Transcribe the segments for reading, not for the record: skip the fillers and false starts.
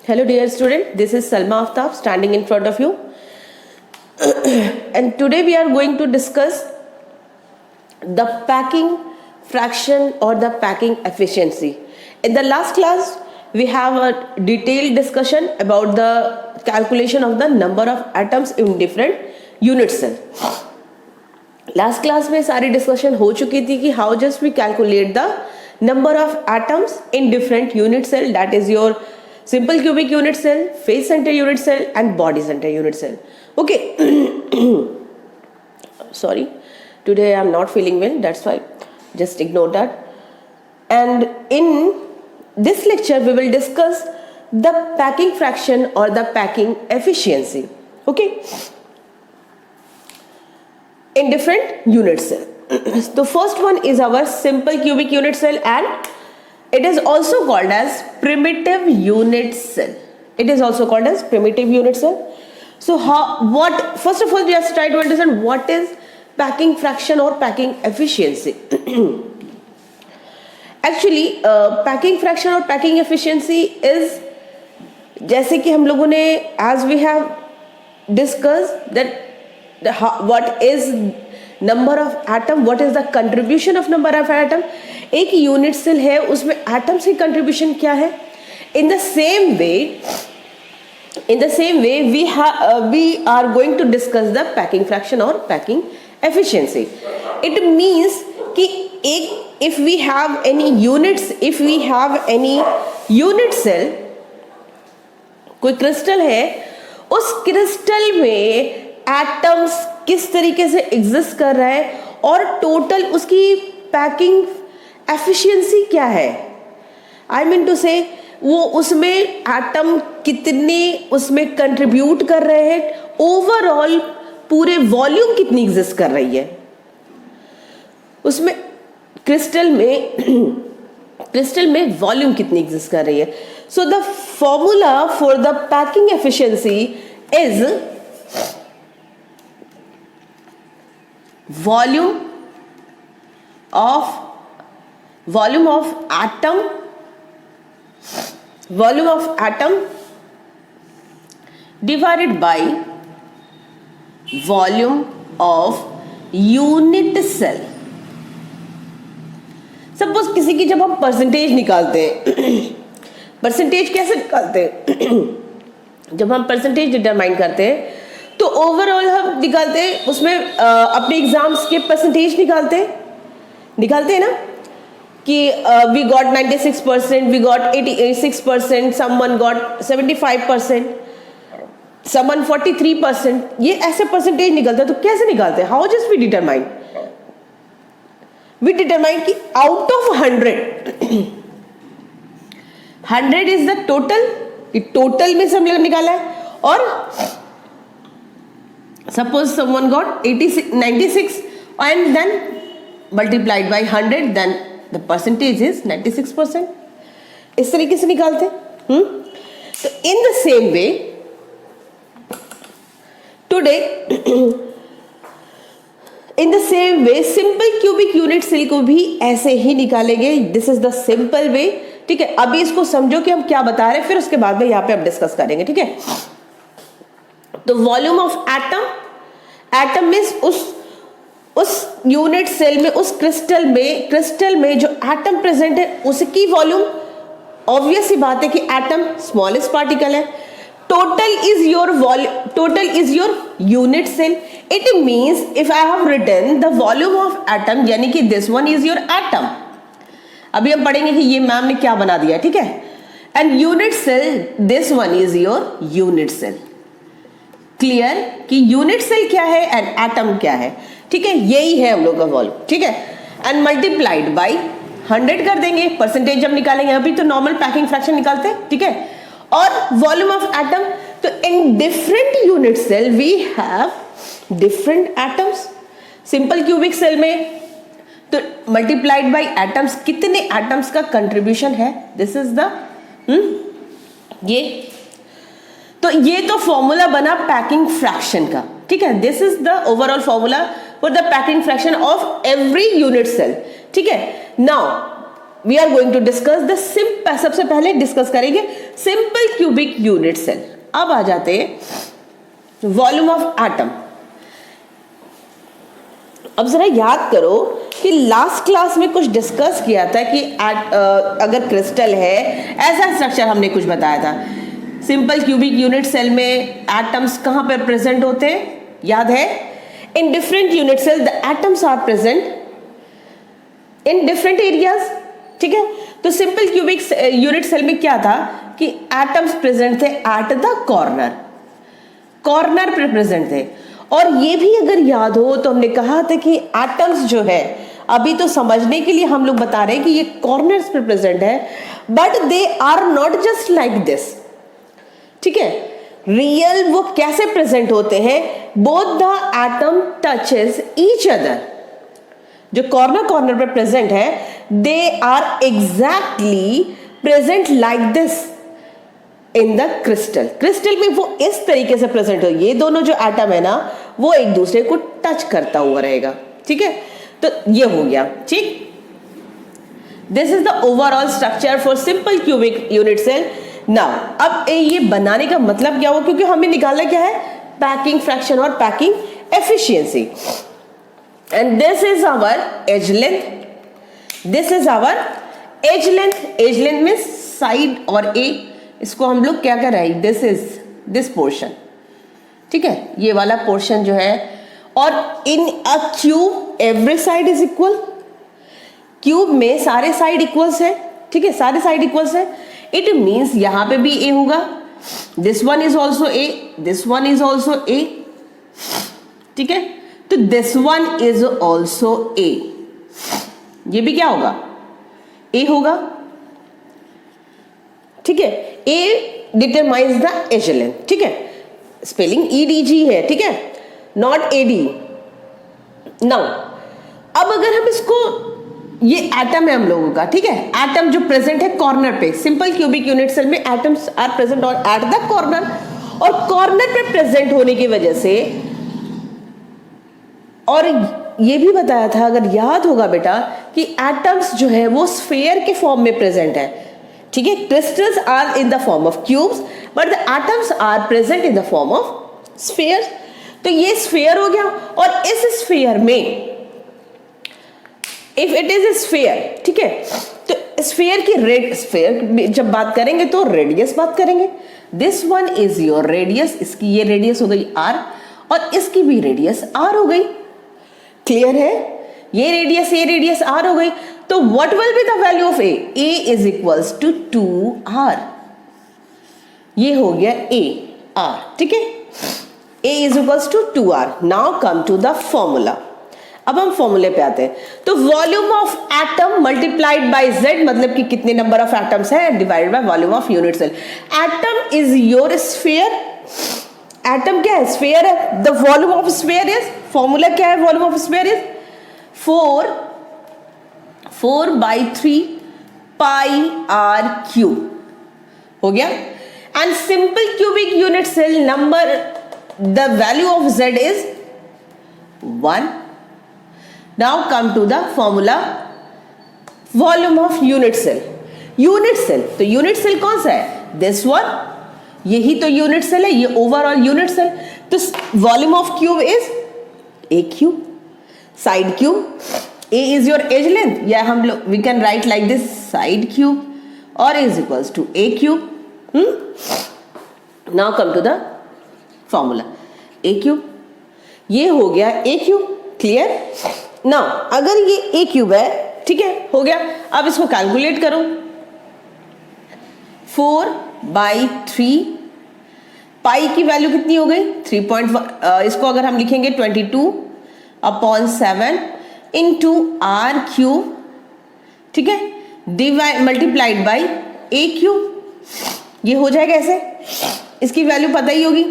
Hello dear student, this is Salma Aftab standing in front of you and today we are going to discuss the packing fraction or the packing efficiency. In the last class we have a detailed discussion about the calculation of the number of atoms in different unit cell. Last class में सारी discussion हो चुकी थी कि how just we calculate the number of atoms in different unit cell, that is your simple cubic unit cell, face center unit cell and body center unit cell. Okay. Sorry, today I am not feeling well, that's why just ignore that. And in this lecture we will discuss the packing fraction or the packing efficiency. Okay, in different unit cell. The first one is our simple cubic unit cell and it is also called as primitive unit cell. It is also called as primitive unit cell. So first of all, just try to understand what is packing fraction or packing efficiency. Actually, packing fraction or packing efficiency is जैसे कि हम लोगों ने as we have discussed that what is number of atom, what is the contribution of number of atom. एक unit cell है उसमें atoms की contribution क्या है. In the same way we are going to discuss the packing fraction or packing efficiency. It means कि if we have any unit cell, कोई crystal है, उस क्रिस्टल में एटम्स किस तरीके से एग्जिस्ट कर रहा है और टोटल उसकी पैकिंग एफिशिएंसी क्या है. आई मीन टू से वो उसमें एटम कितने उसमें कंट्रीब्यूट कर रहे हैं, ओवरऑल पूरे वॉल्यूम कितनी एग्जिस्ट कर रही है उसमें, क्रिस्टल में वॉल्यूम कितनी एग्जिस्ट कर रही है. So the formula for the packing efficiency is volume of atom divided by volume of unit cell. Suppose किसी की जब हम परसेंटेज निकालते हैं, परसेंटेज कैसे निकालते हैं, जब हम परसेंटेज डिटरमाइन करते हैं तो ओवरऑल हम निकालते हैं उसमें अपने एग्जाम्स के परसेंटेज निकालते हैं ना कि we got 96%, we got 86%, someone got 75%, someone 43%. ये ऐसे परसेंटेज निकलते हैं. तो कैसे निकालते हैं, हाउ जस्ट वी डिटरमाइन कि out of 100 is the total, total में से हम लोग निकाला है. और suppose someone got 96 and then multiplied by 100, then the percentage is 96%. इस तरीके से निकालते हैं. तो in the same way today in the same way simple cubic unit cell को भी ऐसे ही निकालेंगे. This is the simple way. ठीक है, अभी इसको समझो कि हम क्या बता रहे हैं, फिर उसके बाद में यहाँ पे हम डिस्कस करेंगे. ठीक है, तो वॉल्यूम ऑफ एटम मींस उस यूनिट सेल में, उस क्रिस्टल में जो एटम प्रेजेंट है उसकी वॉल्यूम. ऑब्वियस सी बात है कि एटम स्मॉलेस्ट पार्टिकल है. Total is your unit cell. It means if I have written the volume of atom, यानी कि this one is your atom. अभी हम पढ़ेंगे कि ये मैम ने क्या बना दिया. ठीक है, and unit cell, this one is your unit cell. Clear कि यूनिट सेल क्या है एंड एटम क्या है. ठीक है, यही है हम लोग का वॉल्यूम. ठीक है, एंड मल्टीप्लाइड बाय 100 कर देंगे. परसेंटेज जब निकालेंगे, अभी तो नॉर्मल पैकिंग फ्रैक्शन निकालते हैं. ठीक है, और वॉल्यूम ऑफ एटम. तो in different unit cell we have different atoms. Simple cubic cell में तो मल्टीप्लाइड बाय एटम्स, कितने एटम्स का कंट्रीब्यूशन है, दिस इज द ये तो फॉर्मूला बना पैकिंग फ्रैक्शन का. ठीक है, this is the overall formula for the packing fraction of every unit cell. ठीक है, now we are going to discuss the सबसे पहले डिस्कस करेंगे सिंपल क्यूबिक यूनिट सेल। अब आ जाते हैं वॉल्यूम ऑफ एटम। अब जरा याद करो कि लास्ट क्लास में कुछ डिस्कस किया था कि अगर क्रिस्टल है, ऐसा स्ट्रक्चर हमने कुछ बताया था। सिंपल क्यूबिक यूनिट सेल में एटम्स कहाँ पर प्रेजेंट होते हैं, याद है? In different unit cell the atoms are present in different areas, ठीक है। तो सिंपल क्यूबिक यूनिट सेल में क्या था कि एटम्स प्रेजेंट थे एट द कॉर्नर, कॉर्नर पे प्रेजेंट थे। और ये भी अगर याद हो तो हमने कहा था कि एटम्स जो है, अभी तो समझने के लिए हम लोग बता रहे हैं कि ये कॉर्नर्स पे प्रेजेंट है, but they are not just like this, ठीक है। रियल वो कैसे प्रेजेंट होते हैं? Both the atom touches each other. जो कॉर्नर कॉर्नर पे प्रेजेंट है, they are exactly present like this in the crystal. Crystal में वो इस तरीके से प्रेजेंट हो, ये दोनों जो एटम है ना, वो एक दूसरे को टच करता हुआ रहेगा, ठीक है। तो ये हो गया, ठीक। This is the overall structure for simple cubic unit cell. Now अब ये बनाने का मतलब क्या हुआ, क्योंकि हमें निकालना क्या है? पैकिंग फ्रैक्शन और packing efficiency. And this is our edge length, this is our edge length. Edge length में साइड और ए, इसको हम लोग क्या कर रहे हैं? दिस इज दिस पोर्शन, ठीक है, ये वाला पोर्शन जो है। और in a cube every side is equal. Cube में सारे साइड इक्वल्स है, ठीक है, सारे साइड इक्वल्स है। इट मीन्स यहां पे भी ए होगा, this one is also A, this one is also A, ठीक है। तो दिस वन इज ऑल्सो ए, ये भी क्या होगा? ए होगा, ठीक है। A determines the edge length, ठीक है। स्पेलिंग ईडीजी है, ठीक है, नॉट एडी। नाउ अब अगर हम इसको, ये एटम है हम लोगों का, ठीक है, एटम जो प्रेजेंट है कॉर्नर पे। सिंपल क्यूबिक यूनिट सेल में एटम्स आर प्रेजेंट और एट द कॉर्नर, और कॉर्नर पे प्रेजेंट होने की वजह से, और ये भी बताया था अगर याद होगा बेटा कि एटम्स जो है वो स्फीयर के फॉर्म में प्रेजेंट है, ठीक है। Crystals are in the form of cubes, but the atoms are present in the form of sphere. तो ये स्फीयर हो गया, और इस स्फीयर में if it is a sphere, ठीक है, तो स्फीयर की स्फीयर जब बात करेंगे तो रेडियस बात करेंगे। This one is your radius, इसकी ये रेडियस हो गई आर, और इसकी भी रेडियस आर हो गई। क्लियर है? ये रेडियस आर हो गई। तो what will be the value of A? A is equals to 2r। ये हो गया ए आर, ठीक है। A is equals to 2r। Now come to the formula. अब हम फॉर्मूले पे आते हैं। तो volume of atom multiplied by z, मतलब कि कितने नंबर ऑफ एटम्स है, divided by volume of unit cell. Atom is your sphere. Atom क्या है? स्फीयर है। The volume of sphere is, formula क्या है volume of sphere is? 4/3 pi r cube हो गया। And simple cubic unit cell number, the value of z is 1। Now come to the formula, volume of unit cell. Unit cell, तो unit cell कौन सा है? This one, यही तो unit cell है, ये overall unit cell। तो volume of cube is a cube, side cube, a is your edge length, या हम लोग we can write like this, side cube or is equals to a cube। Now come to the formula, a cube, ये हो गया a cube। Clear? Now अगर ये ए cube है, ठीक है, हो गया। अब इसको कैलकुलेट करो। 4/3 पाई की वैल्यू कितनी हो गई? 3.1। इसको अगर हम लिखेंगे 22/7 इंटू आर क्यूब, ठीक है, divide multiplied by a cube. ये हो जाएगा ऐसे, इसकी वैल्यू पता ही होगी,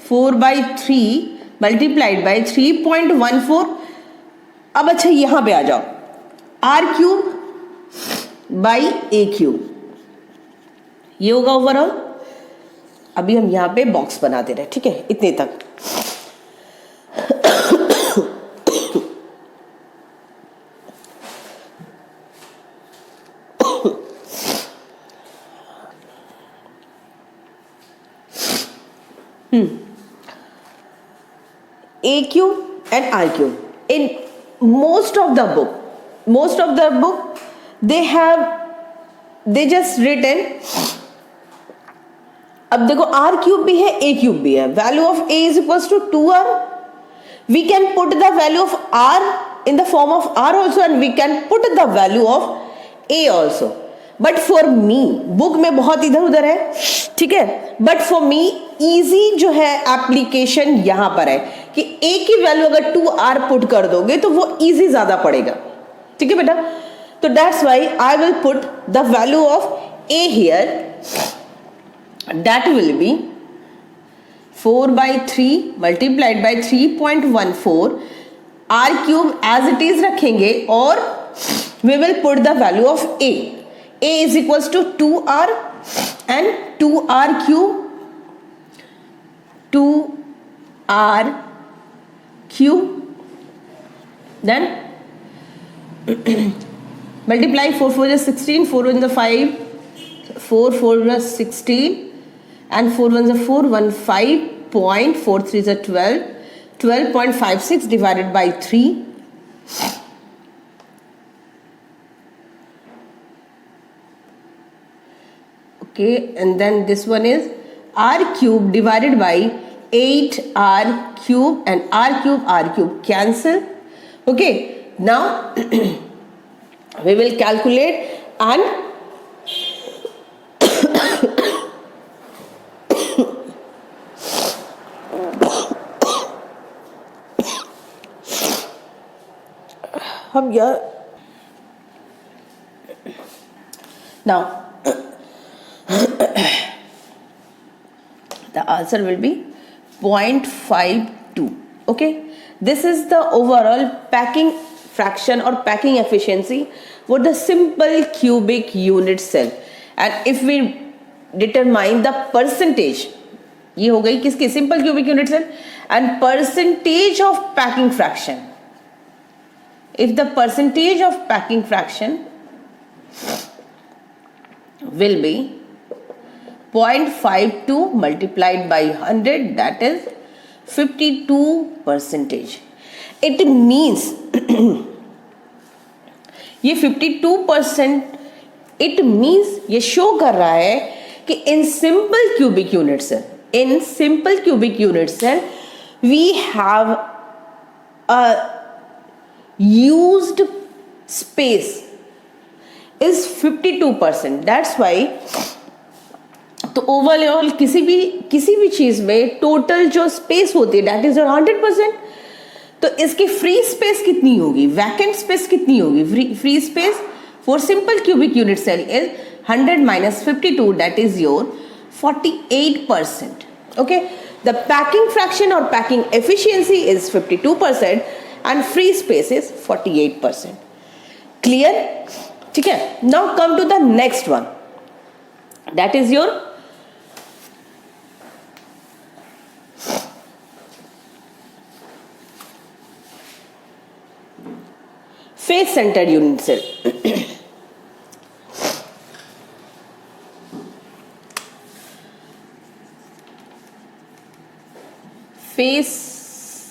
4/3 मल्टीप्लाइड बाई 3.14। अब अच्छा यहां पे आ जाओ, r cube by a cube, ये होगा ओवरऑल। अभी हम यहां पे बॉक्स बनाते रहे, ठीक है, इतने तक। A cube and R cube. In most of the book, they just written. अब देखो R cube भी है, A cube भी है. Value of A is equals to 2R. We can put the value of R in the form of R also, and we can put the value of A also. But for me, book में बहुत इधर उधर है, ठीक है. But for me easy जो है application यहां पर है कि A की वैल्यू अगर 2R पुट कर दोगे तो वो इजी ज्यादा पड़ेगा, ठीक है बेटा. तो that's why I will put the value of A here. That will be 4/3 multiplied by 3.14. R cube as it is रखेंगे और we will put the value of A. A is equals to 2R and 2R cube, 2R cube. Then multiply 4 4 is 16, 4 1 is 5, 4 4 is 16, and 4 1 is 4, 1 5.43 is 12, 12.56 divided by 3. Okay, and then this one is R cube divided by 8R cube, and R cube cancel. Okay, now we will calculate and हम यार now the answer will be 0.52. okay, this is the overall packing fraction or packing efficiency for the simple cubic unit cell. And if we determine the percentage, ये हो गई किसकी, simple cubic unit cell, and percentage of packing fraction. If the percentage of packing fraction will be 0.52 multiplied by 100, that is 52%. It means ये 52%, it means ये show कर रहा है कि in simple cubic unit cell we have a used space is 52%. that's why तो overall किसी भी चीज में टोटल जो स्पेस होती है दैट इज 100%. तो इसकी फ्री स्पेस कितनी होगी, वैकेंट स्पेस कितनी होगी, free space for simple cubic unit cell is 100 minus 52, that is your 48%. Okay, the packing fraction और packing efficiency is 52% and free space is 48%. Clear, ठीक है. Now come to the next one, that is your face centered unit cell. face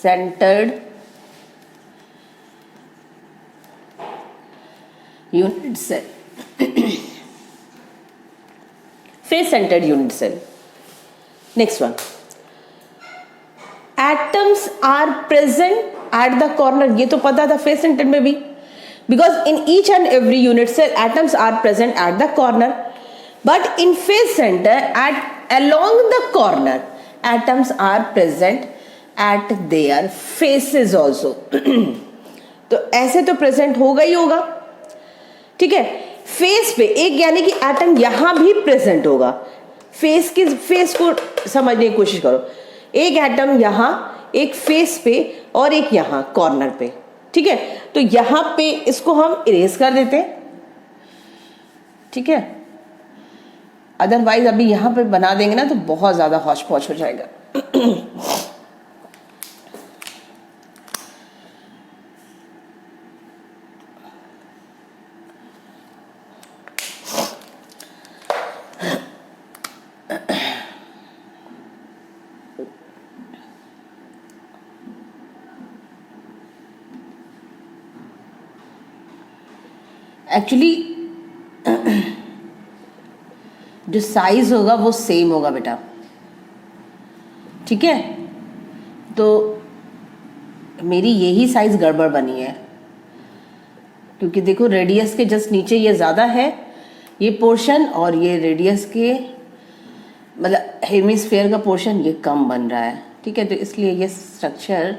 centered unit cell. face centered unit cell. Next one, atoms are present at the corner. ये तो पता था face centered में भी, because in each and every unit cell atoms are present at the corner, but in face center along the corner atoms are present at their faces also. तो ऐसे तो present होगा ही होगा, ठीक है. फेस पे एक यानी कि एटम यहां भी प्रेजेंट होगा. फेस को समझने की कोशिश करो. एक एटम यहां, एक फेस पे और एक यहां कॉर्नर पे, ठीक है. तो यहां पे इसको हम इरेज कर देते हैं, ठीक है. अदरवाइज अभी यहां पे बना देंगे ना तो बहुत ज्यादा हौच पौच हो जाएगा. एक्चुअली जो साइज होगा वो सेम होगा बेटा, ठीक है। तो मेरी यही साइज गड़बड़ बनी है, क्योंकि देखो रेडियस के जस्ट नीचे ये ज़्यादा है ये पोर्शन, और ये रेडियस के मतलब हेमिस्फेयर का पोर्शन ये कम बन रहा है, ठीक है। तो इसलिए ये स्ट्रक्चर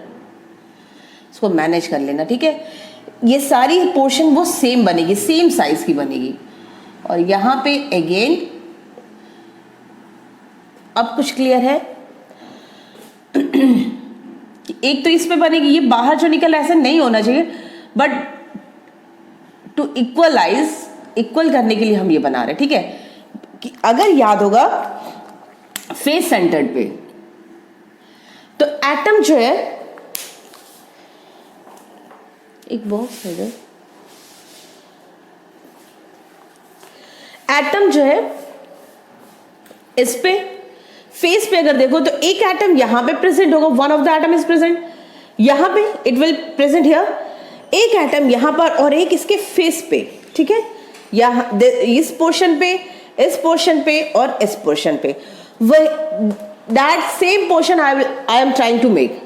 इसको मैनेज कर लेना, ठीक है। ये सारी पोर्शन वो सेम बनेगी, सेम साइज की बनेगी। और यहाँ पे अगेन अब कुछ क्लियर है। एक तो इस पे बनेगी, ये बाहर जो निकल ऐसा नहीं होना चाहिए, बट टू इक्वल करने के लिए हम ये बना रहे हैं, ठीक है। कि अगर याद होगा फेस सेंटर्ड पे, तो एटम जो है, एक बॉक्स है इधर, एटम जो है इस पे फेस पे अगर देखो तो एक एटम यहां पे प्रेजेंट होगा, one of the atom is present यहां पे, इट विल प्रेजेंट हियर। एक एटम यहां पर और एक इसके फेस पे, ठीक है। यहां इस पोर्शन पे, इस पोर्शन पे और इस पोर्शन पे, वह that same portion I am trying to make,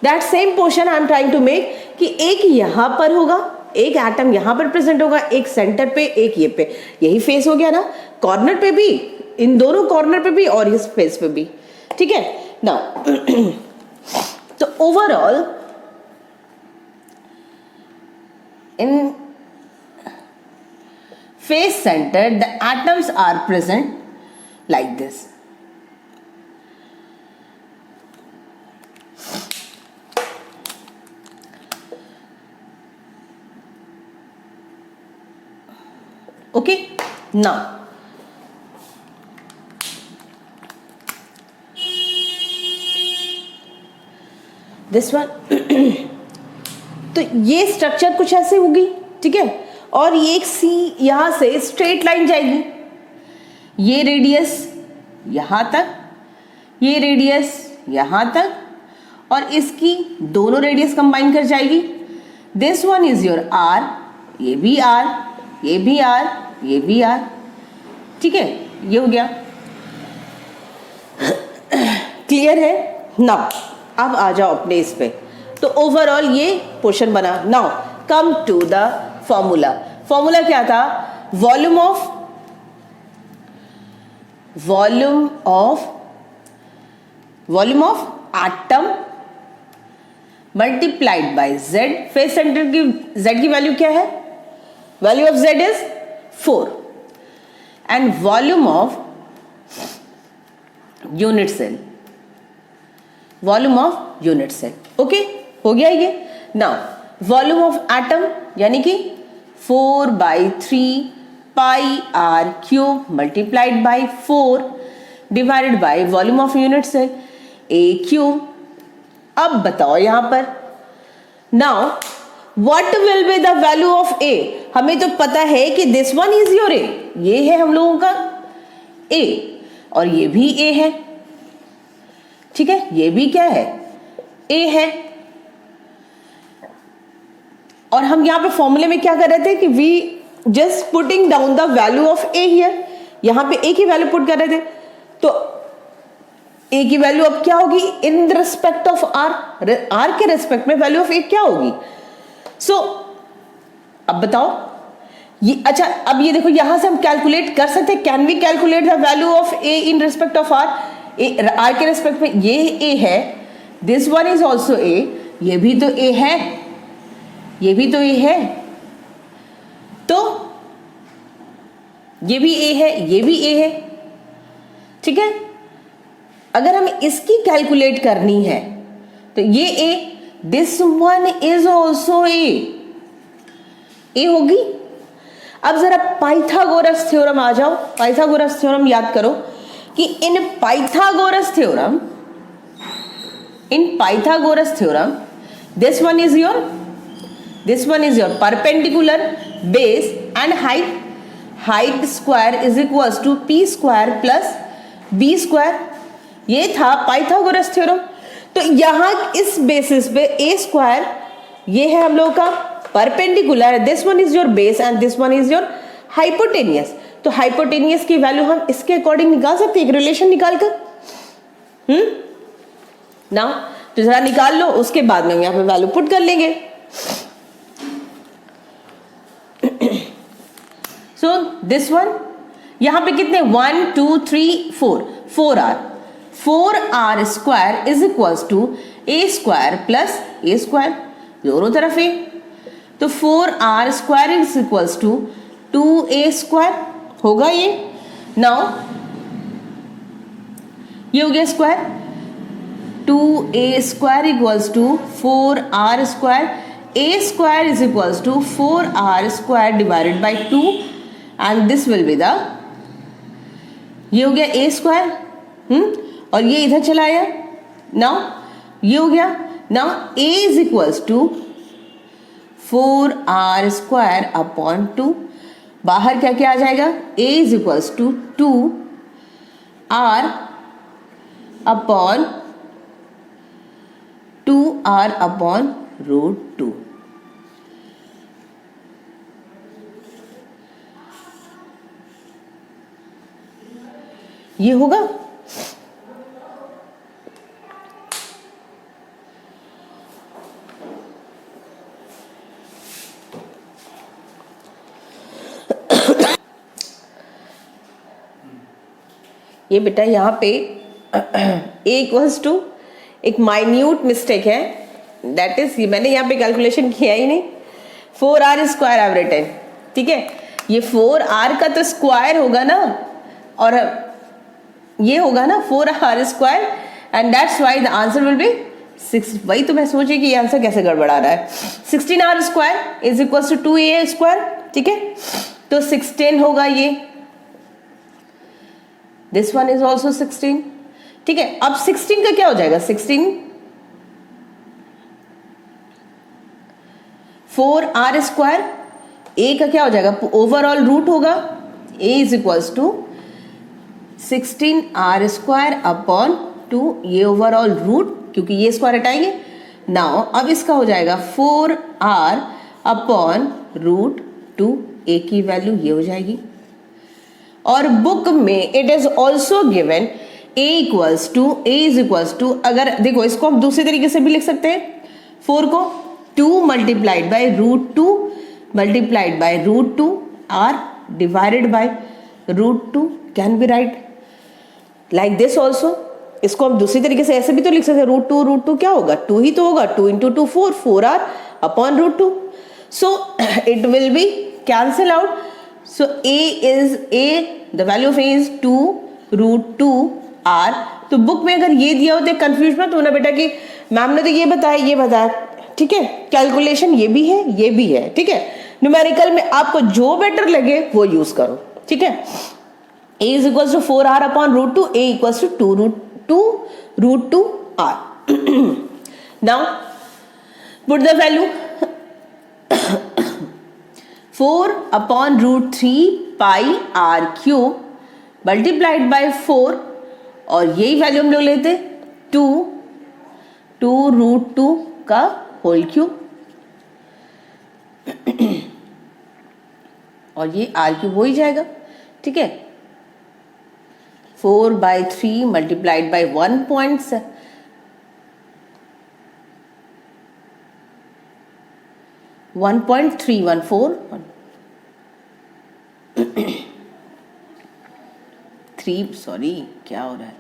that same portion I am trying to make कि एक यहां पर होगा, एक एटम यहां पर प्रेजेंट होगा, एक सेंटर पे, एक ये पे, यही फेस हो गया ना, कॉर्नर पे भी, इन दोनों कॉर्नर पे भी और इस फेस पे भी, ठीक है ना। तो overall in face center the atoms are present like this. Okay, now this one तो ये स्ट्रक्चर कुछ ऐसे होगी, ठीक है। और ये एक सी यहां से स्ट्रेट लाइन जाएगी, ये रेडियस यहां तक, ये रेडियस यहां तक, और इसकी दोनों रेडियस कंबाइन कर जाएगी। This one is your r, ये भी आर, ये भी आर, ये भी आर, ठीक है। ये हो गया, क्लियर है ना। अब आ जाओ अपने इस पे। तो ओवरऑल ये पोर्शन बना। Now come to the formula. Formula क्या था? Volume of atom multiplied by z. Face center की जेड की वैल्यू क्या है? Value of z is 4 and volume of unit cell, volume of unit cell. Okay, हो गया ये। नाउ वॉल्यूम ऑफ एटम यानी कि 4/3 pi R cube multiplied by 4 divided by volume of unit cell A cube. अब बताओ यहां पर, now what will be the value of A? हमें तो पता है कि this one is your A, ये है हम लोगों का ए, और ये भी ए है, ठीक है। ये भी क्या है? ए है। और हम यहां पे फॉर्मूले में क्या कर रहे थे कि we just putting down the value of a here. यहां पे ए की वैल्यू पुट कर रहे थे, तो ए की वैल्यू अब क्या होगी in respect of r, r के रिस्पेक्ट में वैल्यू ऑफ ए क्या होगी? सो अब बताओ ये, अच्छा अब ये देखो यहां से हम कैलकुलेट कर सकते हैं। Can we calculate the value of a in respect of r? R के रिस्पेक्ट में ये ए है, दिस वन इज ऑल्सो ए, ये भी तो ए है, ये भी तो ए है, तो ये भी ए है, ये भी ए है, ठीक है। अगर हम इसकी कैलकुलेट करनी है तो ये A, this one is also A होगी। अब जरा पाइथागोरस थ्योरम आ जाओ। पाइथागोरस थ्योरम याद करो कि in Pythagoras theorem this one is your perpendicular base and height square is equals to P square plus B square. ये था पाइथागोरस थ्योरम। तो यहां इस बेसिस पे ए स्क्वायर ये है हम लोग का perpendicular, this one is your base and this one is your hypotenuse. तो हाइपोटेनियस की वैल्यू हम इसके अकॉर्डिंग निकाल सकते हैं, एक रिलेशन निकाल कर। ना तो जरा निकाल लो, उसके बाद में हम यहाँ पे वैल्यू पुट कर लेंगे। सो दिस वन यहां पे कितने 1 2 3 4 4r, 4r square is equals to a square plus a square, दोनों तरफ ए। तो 4r square is equals to 2a square होगा ये। नाउ ये हो गया square, 2a square equals to 4r square, a square is equals to 4r square divided by 2 and this will be the, ये हो गया a स्क्वायर, और ये इधर चला आया। नाउ ये हो गया, now a is equals to 4r square upon 2, बाहर क्या क्या आ जाएगा, a is equals to 2r upon 2r upon root 2। ये होगा। ये बेटा यहाँ पे a इक्वल्स टू एक माइन्यूट मिस्टेक है, दैट इज मैंने यहाँ पे कैलकुलेशन किया ही नहीं, 4r स्क्वायर आई रिटन, ठीक है। ये 4r का तो स्क्वायर होगा ना, और ये होगा ना 4r square, and that's why the answer will be 6। वही तो मैं सोची कि ये आंसर कैसे गड़बड़ा रहा है। 16r square is equals to 2a square, ठीक है, तो 16 होगा ये। दिस वन इज ऑल्सो 16, ठीक है। अब 16 का क्या हो जाएगा, 16 4r स्क्वायर, a का क्या हो जाएगा, ओवरऑल रूट होगा, a is equals to 16r square upon 2, ये ओवरऑल रूट, क्योंकि ये स्क्वायर हटाएंगे। नाउ अब इसका हो जाएगा 4r अपॉन रूट 2, a की वैल्यू ये हो जाएगी। और बुक में it is also given a equals to, a is equals to, अगर देखो इसको हम दूसरे तरीके से भी लिख सकते हैं, 4 को 2 multiplied by root 2 multiplied by root 2 r divided by root 2 can be write like this also. इसको हम दूसरी तरीके से ऐसे भी तो लिख सकते हैं, रूट टू क्या होगा, 2 ही तो होगा, 2 into 2 4, 4r upon root 2, so it will be cancel out. So the value of a is 2 root 2 r। तो बुक में अगर ये दिया होता है, कंफ्यूज मत होना बेटा कि मैम ने तो ये बताया, ठीक है। कैलकुलेशन ये भी है, ठीक है। न्यूमेरिकल में आपको जो बेटर लगे वो यूज करो, ठीक है। a is equals to 4r upon root 2, a equals to 2 root 2 r. Now put the value 4 upon root 3 pi r cube multiplied by 4, और यही वैल्यू हम लोग लेते 2 रूट 2 का होल क्यूब, और ये r क्यूब हो ही जाएगा, ठीक है। 4 by 3 multiplied by 1.7, 1.314 3 सॉरी क्या हो रहा है,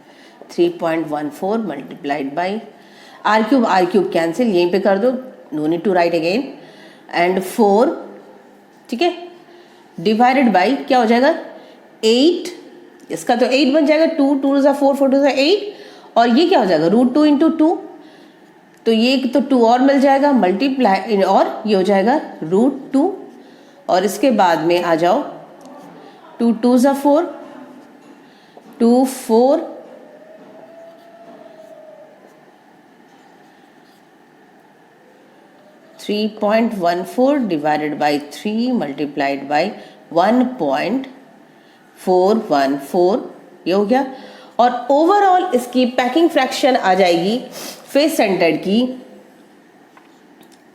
3.14 multiplied by r cube cancel, यहीं पे कर दो, no need to write again, and 4, ठीक है, डिवाइडेड बाई क्या हो जाएगा 8, इसका तो 8 बन जाएगा, 2 2 4 4 2 8, और ये क्या हो जाएगा रूट 2 इंटू 2, तो ये तो 2 और मिल जाएगा मल्टीप्लाई, और ये हो जाएगा रूट 2, और इसके बाद में आ जाओ 2 2 4 2 4 3.14 डिवाइडेड बाई 3 मल्टीप्लाइड बाई 1.414, ये हो गया। और ओवरऑल इसकी पैकिंग फ्रैक्शन आ जाएगी फेस सेंटर्ड की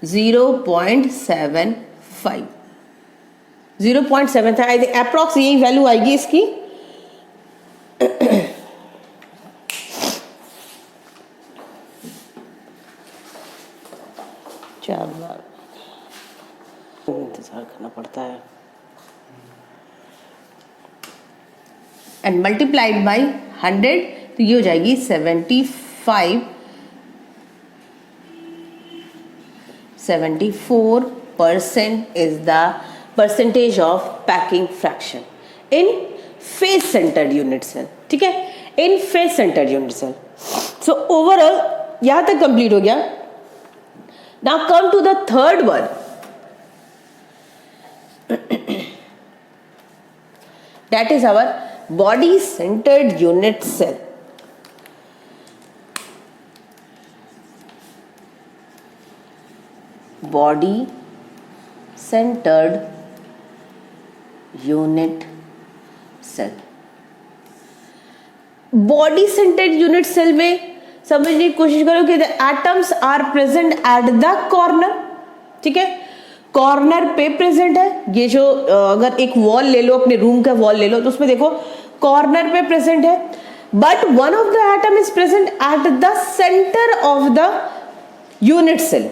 0.75 0.7 था। आई थिंक अप्रॉक्स यही वैल्यू आएगी इसकी। चार बार इंतजार करना पड़ता है। एंड मल्टीप्लाइड बाई 100 तो ये हो जाएगी 74% is the percentage of packing fraction in face centered unit cell। ठीक है, in face centered unit cell। So overall यहां तक कंप्लीट हो गया। Now come to the third one। That is our body centered unit cell। Body centered unit cell. Body centered unit cell में समझने की कोशिश करो कि the atoms are present at the corner. ठीक है, कॉर्नर पे प्रेजेंट है। ये जो अगर एक वॉल ले लो, अपने रूम का वॉल ले लो, तो उसमें देखो कॉर्नर पे प्रेजेंट है, but one of the atom is present at the center of the unit cell.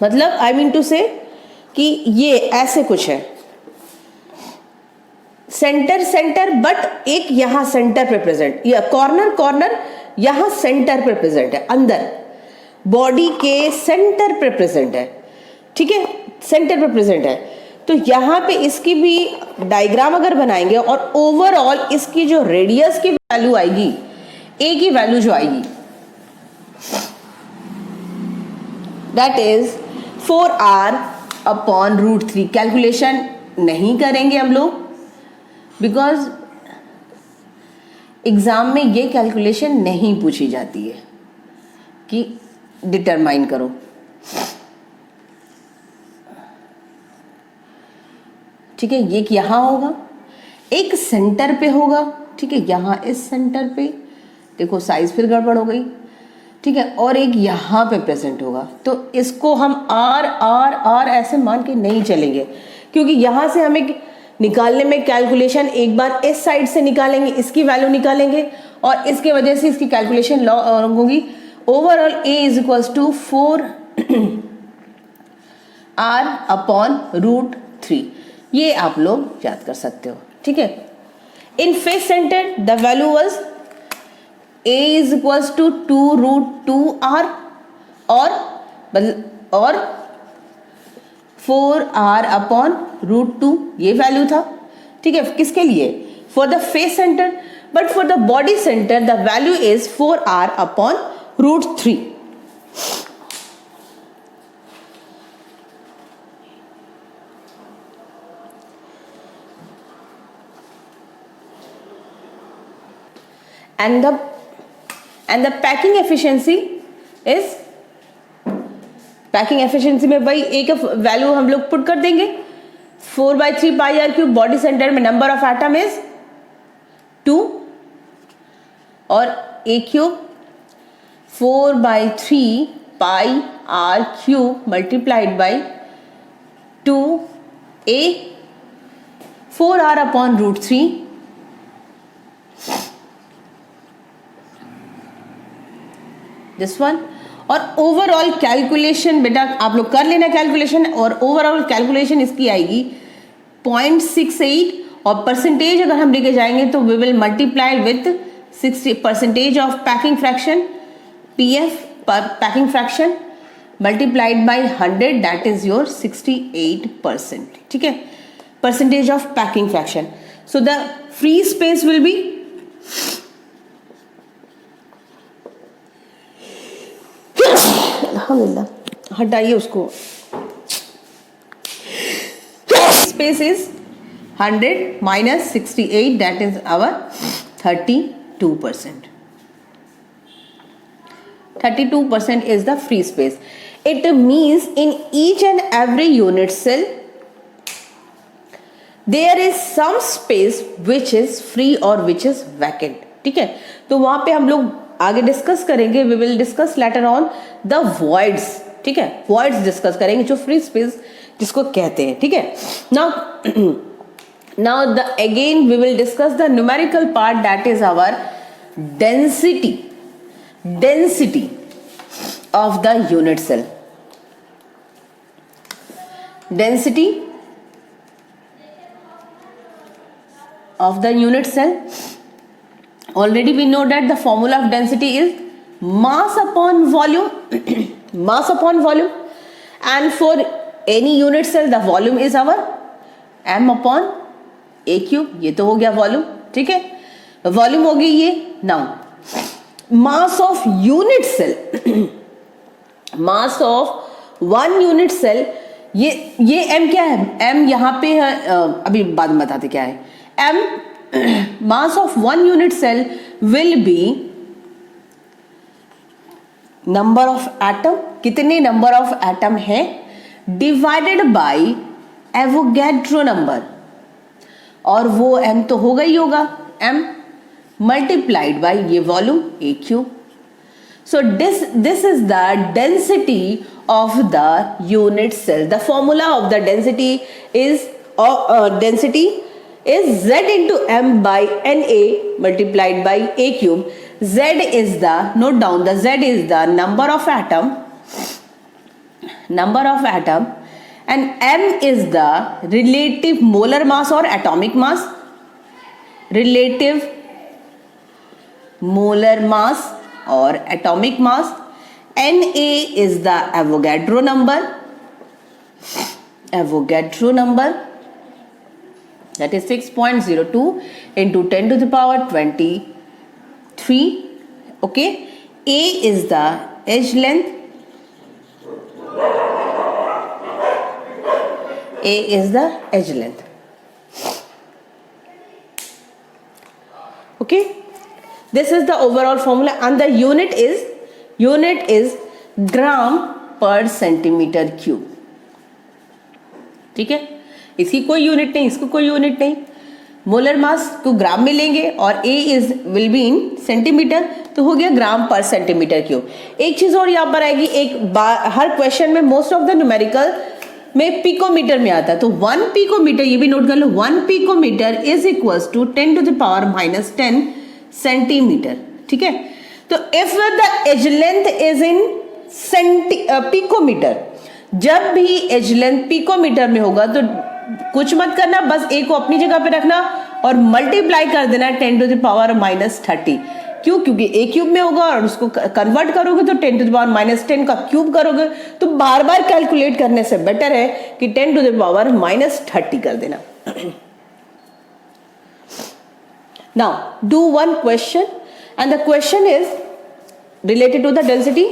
मतलब आई मीन टू से कि ये ऐसे कुछ है, सेंटर बट एक यहां सेंटर पे प्रेजेंट, या कॉर्नर यहां सेंटर पे प्रेजेंट है, अंदर बॉडी के सेंटर पे प्रेजेंट है। ठीक है, सेंटर पे प्रेजेंट है। तो यहां पे इसकी भी डायग्राम अगर बनाएंगे और ओवरऑल इसकी जो रेडियस की वैल्यू आएगी, ए की वैल्यू जो आएगी, दैट इज 4r/√3। कैलकुलेशन नहीं करेंगे हम लोग, बिकॉज एग्जाम में ये कैलकुलेशन नहीं पूछी जाती है कि डिटरमाइन करो। ठीक है, ये यहां होगा, एक सेंटर पे होगा। ठीक है, यहां इस सेंटर पे देखो साइज फिर गड़बड़ हो गई। ठीक है, और एक यहां पे प्रेजेंट होगा। तो इसको हम आर ऐसे मान के नहीं चलेंगे, क्योंकि यहां से हमें निकालने में कैलकुलेशन एक बार इस साइड से निकालेंगे, इसकी वैल्यू निकालेंगे, और इसके वजह से इसकी कैलकुलेशन होगी। Overall a is equals to 4r/√3। ये आप लोग याद कर सकते हो। ठीक है, in face center the value was a is equals to 2√2r और 4r/√2 ये वैल्यू था। ठीक है, किसके लिए? For the face centre, but for the body centre the value is 4r/√3। and the packing efficiency is, packing efficiency में भाई एक वैल्यू हम लोग पुट कर देंगे, 4/3 pi r cube. Body centre में नंबर ऑफ एटम इज 2 और a cube 4/3 pi r cube multiplied by 2a 4r/√3। This one. और ओवरऑल कैलकुलेशन बेटा आप लोग कर लेना कैलकुलेशन, और ओवरऑल कैलकुलेशन इसकी आएगी 0.68, और परसेंटेज अगर हम लेके जाएंगे तो we will multiply with 60% of packing fraction, PF packing fraction multiplied by 100, that is your 68%। ठीक है, percentage of packing fraction. So the free space will be हटाइए उसको, space is 100 minus 68, that is our 32%. 32% is the free space. It means in each and every unit cell there is some space which is free or which is vacant. ठीक है, तो वहां पे हम लोग आगे डिस्कस करेंगे, we will discuss later on the voids. ठीक है, वॉइड्स डिस्कस करेंगे, जो फ्री स्पेस जिसको कहते हैं, ठीक है। Now the again we will discuss the numerical part, that is our density of the unit cell. Density of the unit cell, already we know that the formula of density is mass upon volume mass upon volume, and for any unit cell the volume is our m upon a cube। ये तो हो गया volume, ठीक है, volume हो गई ये। Now mass of unit cell, mass of one unit cell, ये m क्या है, m यहां पे है, अभी बाद में बताते क्या है। m mass of one unit cell will be number of atom, कितने number of atom है, divided by Avogadro number, और वो m तो होगा ही होगा, m multiplied by ये volume a cube। So this is the density of the unit cell। The formula of the density is density is z into m by na multiplied by a cube। z is the, note down, the z is the number of atom, and m is the relative molar mass or atomic mass, relative molar mass or atomic mass। na is the Avogadro number, that is 6.02 into 10 to the power 23, okay। a is the edge length, okay। This is the overall formula, and the unit is gram per centimeter cube, ठीक है। इसकी कोई unit नहीं, इसको कोई unit नहीं, molar mass को ग्राम में लेंगे और a is will be in centimetre, तो हो गया ग्राम पर सेंटीमीटर क्यूब। एक चीज और यहाँ पर आएगी, हर क्वेश्चन में मोस्ट ऑफ द न्यूमेरिकल में पिकोमीटर में आता है, तो 1 पिकोमीटर, ये भी नोट कर लो, 1 picometer is equals to 10 to the power -10 centimeter, ठीक है। तो if the edge length is in picometer, जब भी एज लेंथ पिकोमीटर में होगा तो कुछ मत करना, बस ए को अपनी जगह पे रखना और मल्टीप्लाई कर देना 10 to the power -30। क्यों? क्योंकि ए क्यूब में होगा और उसको कन्वर्ट करोगे तो 10 to the power -10 का क्यूब करोगे, तो बार बार कैलकुलेट करने से बेटर है कि 10 to the power -30 कर देना। Now do one question, and the question is related to the density.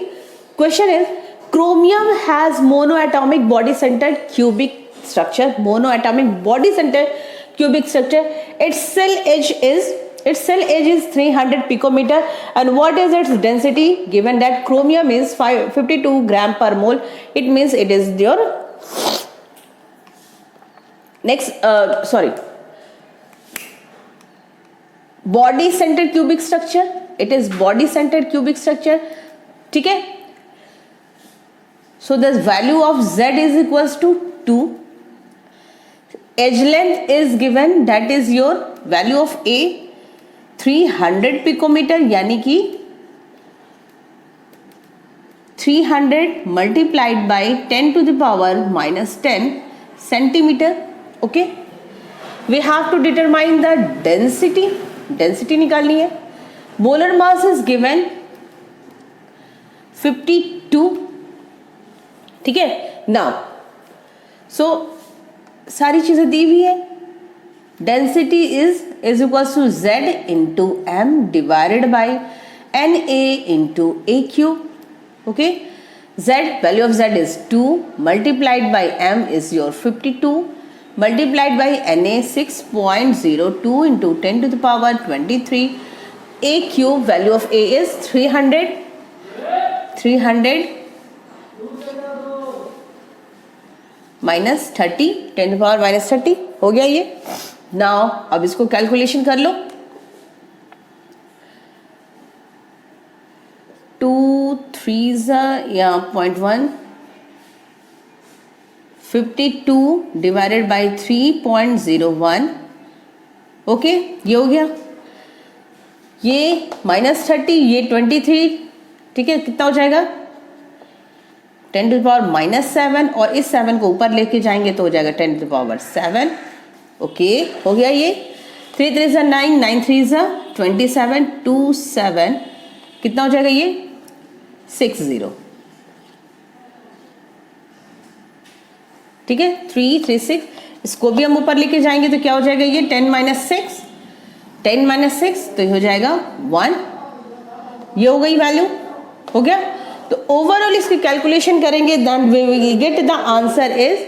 Question is, chromium has monoatomic body centered cubic structure, monoatomic body centered cubic structure. Its cell age is 300 picometer, and what is its density? Given that chromium is 52 gram per mole, it means it is your body centered cubic structure, it is body centered cubic structure, ठीक है। So the value of z is equals to 2, edge length is given, that is your value of a 300 picometer, यानी कि 300 multiplied by 10 to the power -10 centimeter, okay। We have to determine the density निकालनी है। Molar mass is given 52, ठीक है। Now so सारी चीजें दी हुई है, density is equal to z into m divided by na into a cube, okay. z, value of z is 2 multiplied by m is your 52 multiplied by Na 6.02 into 10 to the power 23, a cube, value of a is 300 minus 30, 10 to the power minus 30 हो गया ये। Now अब इसको calculation कर लो, 2 3 या 0.1 52 divided by 3.01, okay ये हो गया, ये -30, ये 23, ठीक है, कितना हो जाएगा 10⁻⁻7, और इस 7 को ऊपर लेके जाएंगे तो हो जाएगा 10⁻7, ओके हो गया ये। 3 3 9, 9 3 27, 2 7, कितना हो जाएगा ये 60, ठीक है 3 3 6, इसको भी हम ऊपर लेके जाएंगे तो क्या हो जाएगा ये 10 - 6 तो ये हो जाएगा 1, ये हो गई वैल्यू, हो गया। तो ओवरऑल इसकी कैलकुलेशन करेंगे then we will get the answer is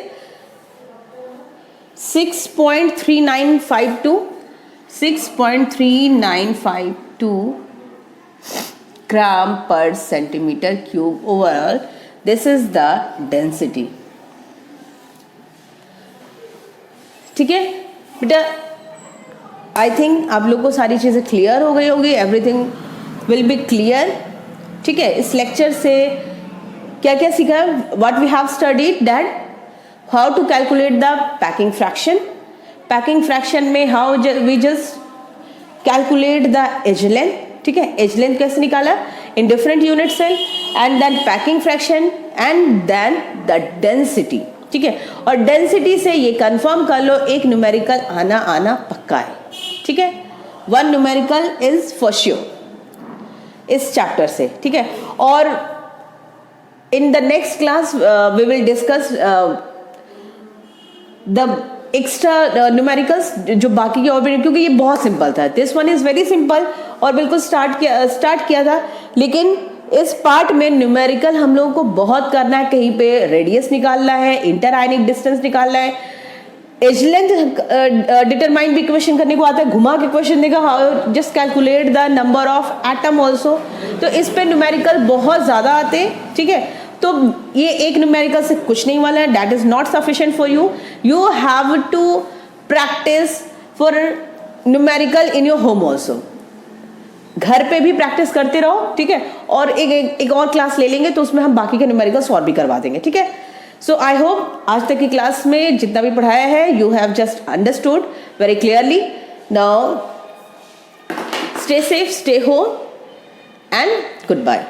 6.3952 gram per centimeter cube overall, this is the density, ठीक है बेटा। आई थिंक आप लोग को सारी चीज़ें क्लियर हो गई होगी, एवरीथिंग विल बी क्लियर, ठीक है। इस लेक्चर से क्या क्या सीखा, what we have studied that how to calculate the packing fraction, packing fraction में how we just calculate the edge length, ठीक है, एज लेंथ कैसे निकाला in different unit cell, and then packing fraction and then the density, ठीक है। और density से ये कंफर्म कर लो एक न्यूमेरिकल आना पक्का है, ठीक है, 1 न्यूमेरिकल इज फॉर श्योर इस चैप्टर से, ठीक है। और in the next class we will discuss the extra numericals, जो बाकी के और भी, क्योंकि ये बहुत सिंपल था, this one is very simple और बिल्कुल स्टार्ट किया था, लेकिन इस पार्ट में न्यूमेरिकल हम लोगों को बहुत करना है, कहीं पे रेडियस निकालना है, इंटर आयनिक डिस्टेंस निकालना है, एज लेंथ डिटरमाइन भी क्वेश्चन करने को आता है, घुमा के क्वेश्चन देगा, how just calculate the number of atom also, तो इस पे न्यूमेरिकल बहुत ज़्यादा आते हैं, ठीक है। तो ये एक न्यूमेरिकल से कुछ नहीं वाला है, that is not sufficient for you, you have to practice for numerical in your home also, घर पे भी प्रैक्टिस करते रहो, ठीक है। और एक और क्लास ले लेंगे तो उसमें हम बाकी के न्यूमेरिकल सॉल्व भी करवा देंगे, ठीक है। सो आई होप आज तक की क्लास में जितना भी पढ़ाया है you have just understood very clearly. Now stay safe, stay home and good bye.